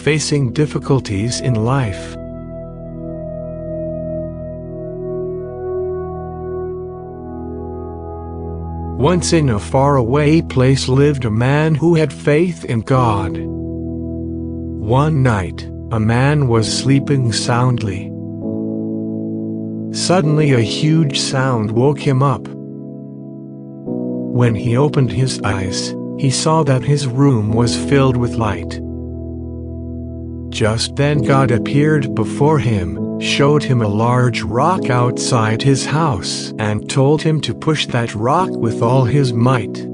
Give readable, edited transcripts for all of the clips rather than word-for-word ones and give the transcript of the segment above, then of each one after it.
facing difficulties in life. Once in a faraway place lived a man who had faith in God. One night, a man was sleeping soundly. Suddenly a huge sound woke him up. When he opened his eyes, he saw that his room was filled with light. Just then God appeared before him, showed him a large rock outside his house, and told him to push that rock with all his might.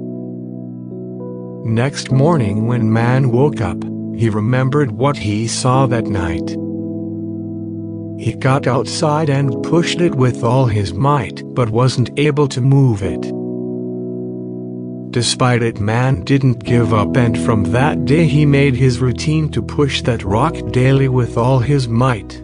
Next morning when man woke up, he remembered what he saw that night. He got outside and pushed it with all his might, but wasn't able to move it. Despite it, man didn't give up, and from that day he made his routine to push that rock daily with all his might.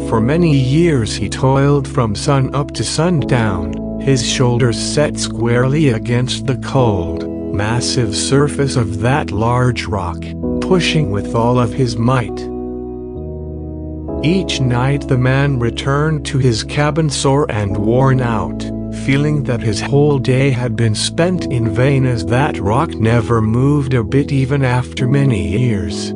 For many years he toiled from sun up to sundown, his shoulders set squarely against the cold, massive surface of that large rock, pushing with all of his might. Each night the man returned to his cabin sore and worn out, feeling that his whole day had been spent in vain, as that rock never moved a bit even after many years.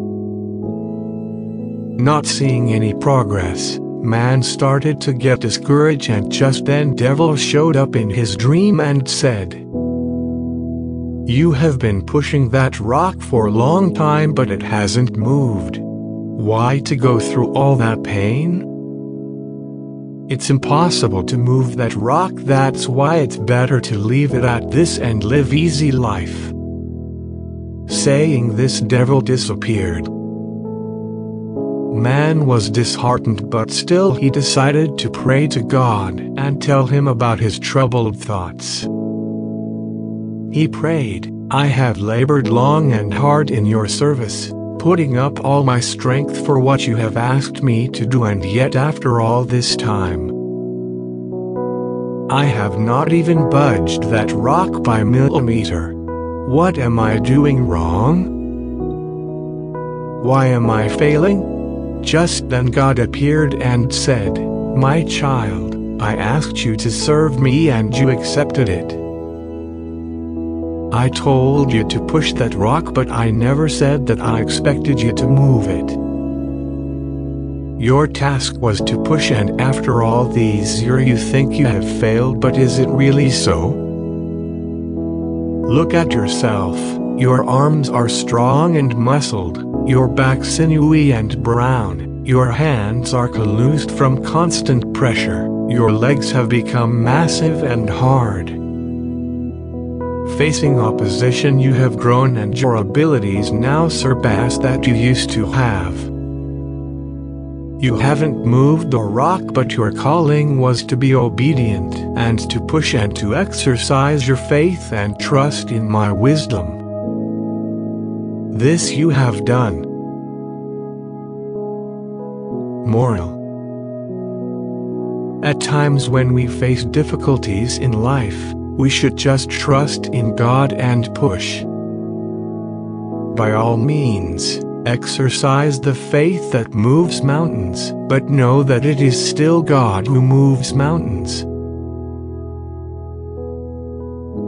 Not seeing any progress, man started to get discouraged, and just then devil showed up in his dream and said, "You have been pushing that rock for a long time, but it hasn't moved. Why to go through all that pain? It's impossible to move that rock. That's why it's better to leave it at this and live easy life." Saying this, devil disappeared. Man was disheartened, but still he decided to pray to God and tell him about his troubled thoughts. He prayed, "I have labored long and hard in your service, putting up all my strength for what you have asked me to do, and yet after all this time, I have not even budged that rock by a millimeter. What am I doing wrong? Why am I failing?" Just then God appeared and said, "My child, I asked you to serve me and you accepted it. I told you to push that rock, but I never said that I expected you to move it. Your task was to push, and after all these years you think you have failed, but is it really so? Look at yourself. Your arms are strong and muscled, your back sinewy and brown, your hands are calloused from constant pressure, your legs have become massive and hard. Facing opposition you have grown, and your abilities now surpass that you used to have. You haven't moved the rock, but your calling was to be obedient and to push and to exercise your faith and trust in my wisdom. This you have done." Moral: at times when we face difficulties in life, we should just trust in God and push. By all means, exercise the faith that moves mountains, but know that it is still God who moves mountains.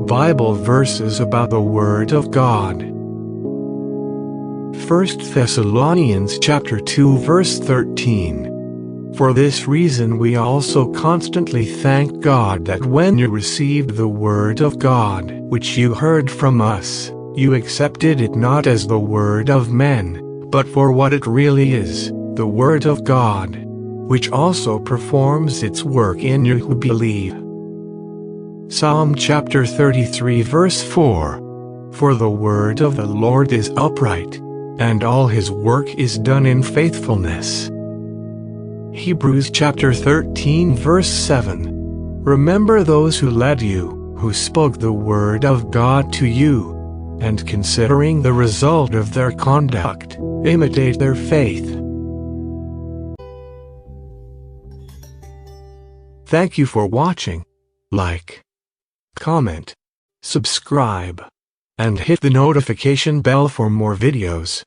Bible verses about the Word of God. 1 Thessalonians chapter 2 verse 13. For this reason we also constantly thank God that when you received the word of God, which you heard from us, you accepted it not as the word of men, but for what it really is, the word of God, which also performs its work in you who believe. Psalm chapter 33 verse 4. For the word of the Lord is upright, and all his work is done in faithfulness. Hebrews chapter 13 verse 7. Remember those who led you, who spoke the word of God to you, and considering the result of their conduct, imitate their faith. Thank you for watching. Like, comment, subscribe, and hit the notification bell for more videos.